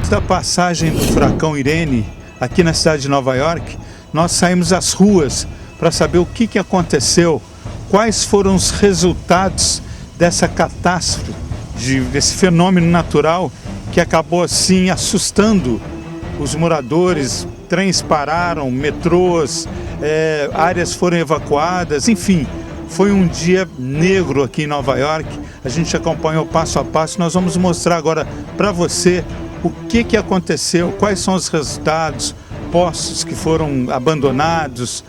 momento da passagem do furacão Irene, aqui na cidade de Nova York, nós saímos às ruas para saber o que aconteceu, quais foram os resultados dessa catástrofe, desse fenômeno natural que acabou assim assustando os moradores. Trens pararam, metrôs, áreas foram evacuadas, enfim, foi um dia negro aqui em Nova York. A gente acompanhou passo a passo. Nós vamos mostrar agora para você o que aconteceu, quais são os resultados, postos que foram abandonados,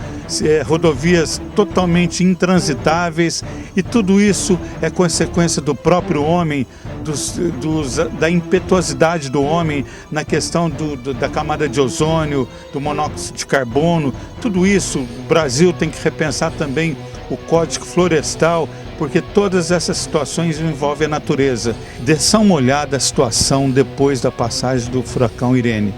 rodovias totalmente intransitáveis, e tudo isso é consequência do próprio homem, da impetuosidade do homem na questão da camada de ozônio, do monóxido de carbono. Tudo isso o Brasil tem que repensar também o Código Florestal, porque todas essas situações envolvem a natureza. Dê só uma olhada à situação depois da passagem do furacão Irene.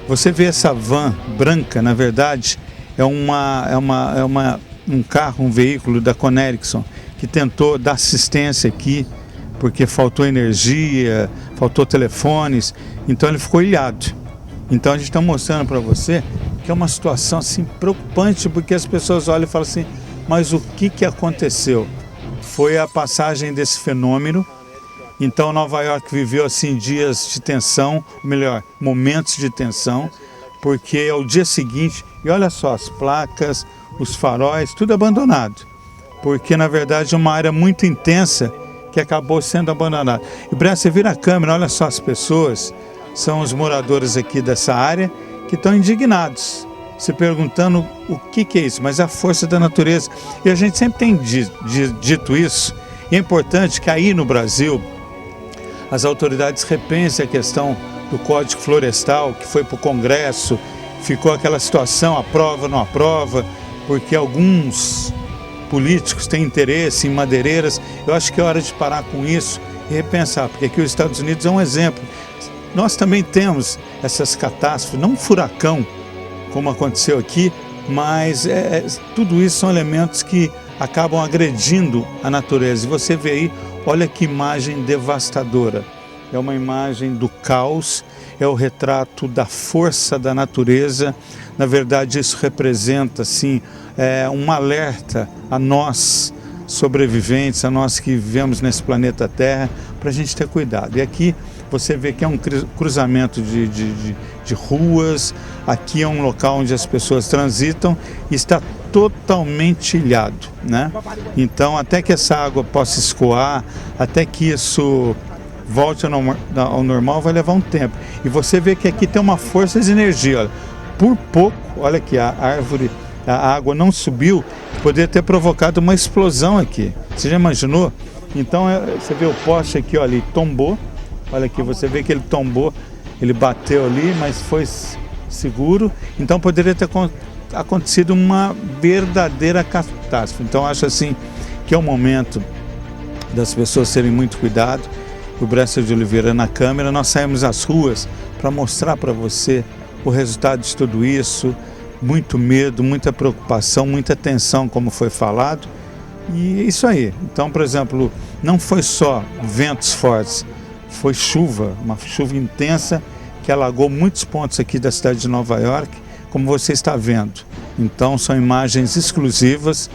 Você vê essa van branca, na verdade, é um carro, um veículo da Conerickson, que tentou dar assistência aqui, porque faltou energia, faltou telefones, então ele ficou ilhado. Então a gente está mostrando para você que é uma situação assim preocupante, porque as pessoas olham e falam assim, mas o que aconteceu? Foi a passagem desse fenômeno. Então Nova York viveu assim dias de tensão, melhor, momentos de tensão, porque é o dia seguinte, e olha só, as placas, os faróis, tudo abandonado, porque na verdade é uma área muito intensa que acabou sendo abandonada. E para você vir a câmera, olha só, as pessoas, são os moradores aqui dessa área que estão indignados, se perguntando o que é isso, mas é a força da natureza. E a gente sempre tem dito isso, e é importante que aí no Brasil as autoridades repensem a questão do Código Florestal, que foi para o Congresso, ficou aquela situação, aprova, não aprova, porque alguns políticos têm interesse em madeireiras. Eu acho que é hora de parar com isso e repensar, porque aqui os Estados Unidos é um exemplo. Nós também temos essas catástrofes, não um furacão, como aconteceu aqui, mas tudo isso são elementos que acabam agredindo a natureza. E você vê aí, olha que imagem devastadora. É uma imagem do caos, é o retrato da força da natureza. Na verdade, isso representa assim, um alerta a nós sobreviventes, a nós que vivemos nesse planeta Terra, para a gente ter cuidado. E aqui você vê que é um cruzamento de ruas, aqui é um local onde as pessoas transitam e está totalmente ilhado, né? Então, até que essa água possa escoar, até que isso volte ao normal, vai levar um tempo. E você vê que aqui tem uma força de energia, olha. Por pouco, olha aqui, a água não subiu, poderia ter provocado uma explosão aqui. Você já imaginou? Então, você vê o poste aqui, olha, ele tombou. Olha aqui, você vê que ele tombou, ele bateu ali, mas foi seguro. Então poderia ter acontecido uma verdadeira catástrofe. Então acho assim que é o momento das pessoas terem muito cuidado. O Bresser de Oliveira na câmera, nós saímos às ruas para mostrar para você o resultado de tudo isso. Muito medo, muita preocupação, muita tensão, como foi falado. E isso aí. Então, por exemplo, não foi só ventos fortes, foi chuva, uma chuva intensa que alagou muitos pontos aqui da cidade de Nova York, como você está vendo. Então são imagens exclusivas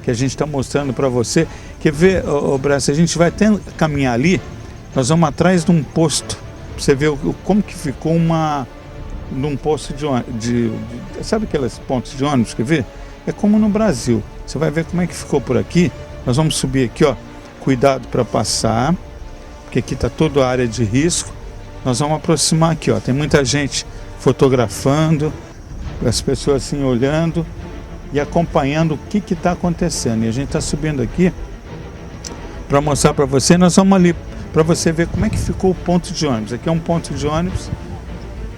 que a gente está mostrando para você. Quer ver, Brás, a gente vai até caminhar ali, nós vamos atrás de um posto, para você ver como que ficou num posto de ônibus, sabe aqueles pontos de ônibus, quer ver? É como no Brasil, você vai ver como é que ficou por aqui. Nós vamos subir aqui, ó, cuidado para passar, porque aqui está toda a área de risco. Nós vamos aproximar aqui, ó, tem muita gente fotografando, as pessoas assim olhando e acompanhando o que está acontecendo. E a gente está subindo aqui para mostrar para você. Nós vamos ali para você ver como é que ficou o ponto de ônibus. Aqui é um ponto de ônibus.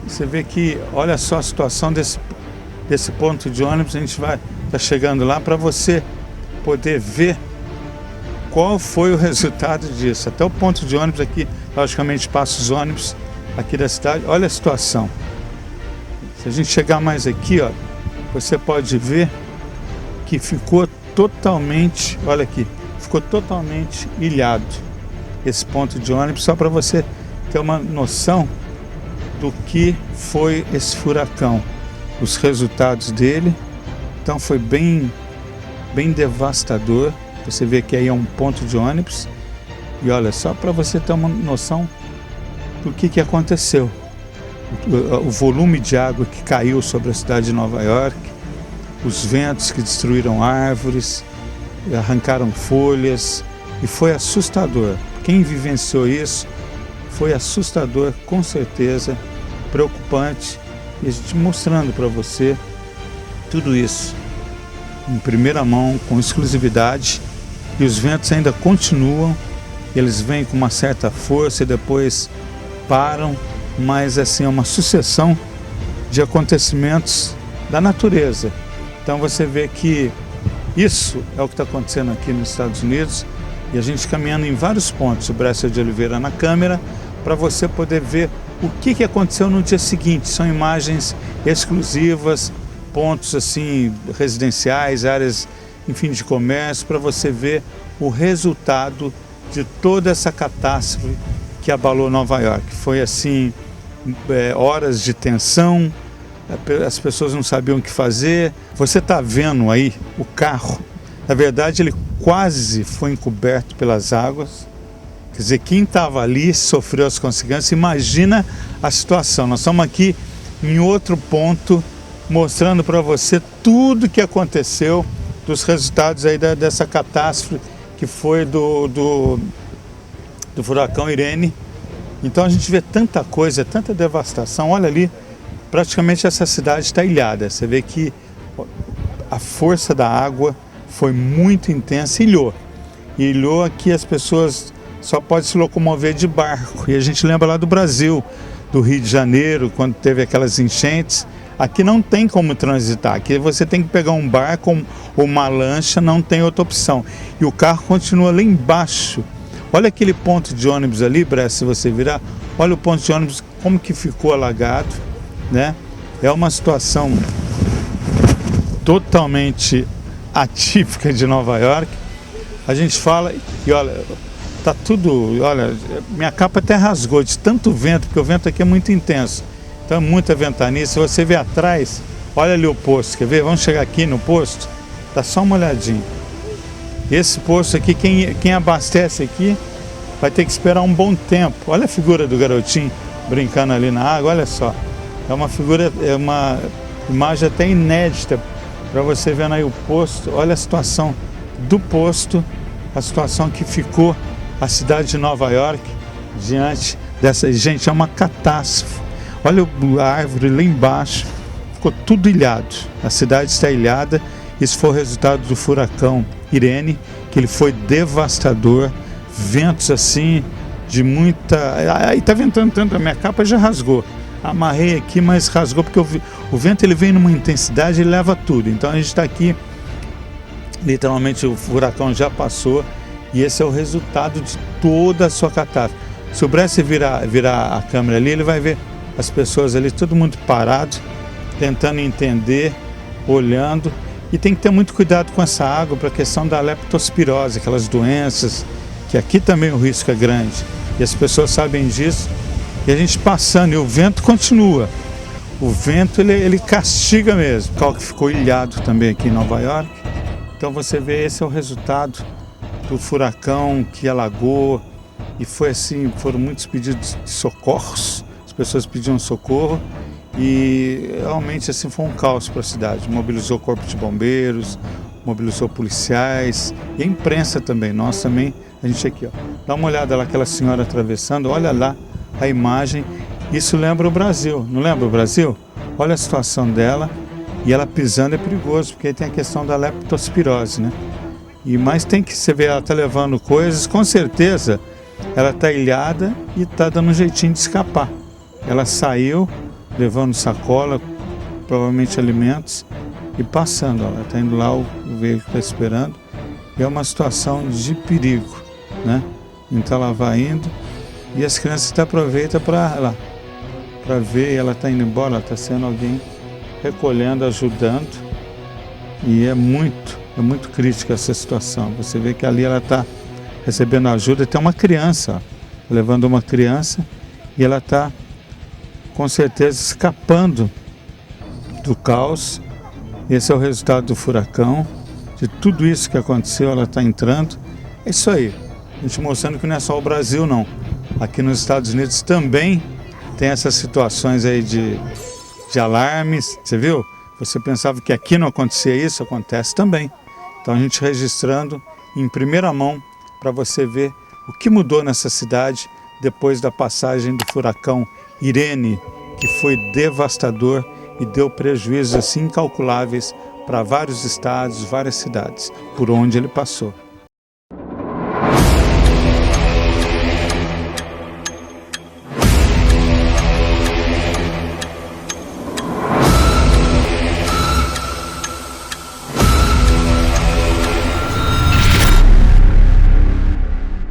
Você vê que, olha só a situação desse ponto de ônibus. A gente tá chegando lá para você poder ver qual foi o resultado disso. Até o ponto de ônibus aqui, logicamente passa os ônibus aqui da cidade. Olha a situação. Se a gente chegar mais aqui, ó, você pode ver que ficou totalmente, olha aqui, ficou totalmente ilhado esse ponto de ônibus, só para você ter uma noção do que foi esse furacão, os resultados dele. Então foi bem devastador. Você vê que aí é um ponto de ônibus. E olha, só para você ter uma noção do que aconteceu. O volume de água que caiu sobre a cidade de Nova York, os ventos que destruíram árvores, arrancaram folhas, e foi assustador. Quem vivenciou isso foi assustador, com certeza, preocupante, e a gente mostrando para você tudo isso em primeira mão, com exclusividade. E os ventos ainda continuam, eles vêm com uma certa força e depois param, mas assim é uma sucessão de acontecimentos da natureza. Então você vê que isso é o que está acontecendo aqui nos Estados Unidos, e a gente caminhando em vários pontos, o Bresser de Oliveira na câmera, para você poder ver o que aconteceu no dia seguinte. São imagens exclusivas, pontos assim residenciais, áreas, enfim, de comércio, para você ver o resultado de toda essa catástrofe que abalou Nova York. Foi assim, horas de tensão, as pessoas não sabiam o que fazer. Você está vendo aí o carro, na verdade ele quase foi encoberto pelas águas. Quer dizer, quem estava ali sofreu as consequências. Imagina a situação. Nós estamos aqui em outro ponto, mostrando para você tudo que aconteceu, dos resultados aí dessa catástrofe que foi do furacão Irene. Então a gente vê tanta coisa, tanta devastação. Olha ali, praticamente essa cidade está ilhada. Você vê que a força da água foi muito intensa, ilhou aqui, as pessoas só podem se locomover de barco. E a gente lembra lá do Brasil, do Rio de Janeiro, quando teve aquelas enchentes. Aqui não tem como transitar, aqui você tem que pegar um barco ou uma lancha, não tem outra opção. E o carro continua lá embaixo. Olha aquele ponto de ônibus ali, Bressa, se você virar, olha o ponto de ônibus, como que ficou alagado, né? É uma situação totalmente atípica de Nova York. A gente fala, e olha, tá tudo, olha, minha capa até rasgou de tanto vento, porque o vento aqui é muito intenso. Então, muita ventania. Se você ver atrás, olha ali o posto, quer ver? Vamos chegar aqui no posto, dá só uma olhadinha. Esse posto aqui, quem abastece aqui, vai ter que esperar um bom tempo. Olha a figura do garotinho brincando ali na água, olha só. É uma figura, é uma imagem até inédita para você ver aí o posto. Olha a situação do posto, a situação que ficou a cidade de Nova York diante dessa. Gente, é uma catástrofe. Olha a árvore lá embaixo, ficou tudo ilhado. A cidade está ilhada. Isso foi o resultado do furacão Irene, que ele foi devastador. Ventos assim, de muita... Aí tá ventando tanto, a minha capa já rasgou. Amarrei aqui, mas rasgou porque o vento ele vem numa intensidade e leva tudo. Então a gente está aqui, literalmente o furacão já passou, e esse é o resultado de toda a sua catástrofe. Se o Bresser virar a câmera ali, ele vai ver as pessoas ali, todo mundo parado, tentando entender, olhando. E tem que ter muito cuidado com essa água para a questão da leptospirose, aquelas doenças, que aqui também o risco é grande. E as pessoas sabem disso. E a gente passando, e o vento continua. O vento, ele castiga mesmo. O carro que ficou ilhado também aqui em Nova York. Então você vê, esse é o resultado do furacão que alagou. E foi assim, foram muitos pedidos de socorros. As pessoas pediam socorro. E realmente assim foi um caos para a cidade. Mobilizou o corpo de bombeiros, mobilizou policiais e a imprensa também. Nós também, a gente aqui, ó, dá uma olhada lá, aquela senhora atravessando, olha lá a imagem. Isso lembra o Brasil, não lembra o Brasil? Olha a situação dela, e ela pisando é perigoso, porque aí tem a questão da leptospirose, né? Mas tem que, você ver, ela está levando coisas, com certeza ela está ilhada e está dando um jeitinho de escapar. Ela saiu levando sacola, provavelmente alimentos, e passando. Ela está indo lá, o veículo está esperando. E é uma situação de perigo, né? Então ela vai indo e as crianças até aproveitam para ver. E ela está indo embora, ela está sendo alguém recolhendo, ajudando. E é muito crítica essa situação. Você vê que ali ela está recebendo ajuda. Tem uma criança, ó, levando uma criança, e ela está com certeza escapando do caos. Esse é o resultado do furacão, de tudo isso que aconteceu, ela está entrando. É isso aí, a gente mostrando que não é só o Brasil não. Aqui nos Estados Unidos também tem essas situações aí de alarmes, você viu? Você pensava que aqui não acontecia isso, acontece também. Então a gente registrando em primeira mão para você ver o que mudou nessa cidade depois da passagem do furacão Irene, que foi devastador e deu prejuízos assim incalculáveis para vários estados, várias cidades, por onde ele passou.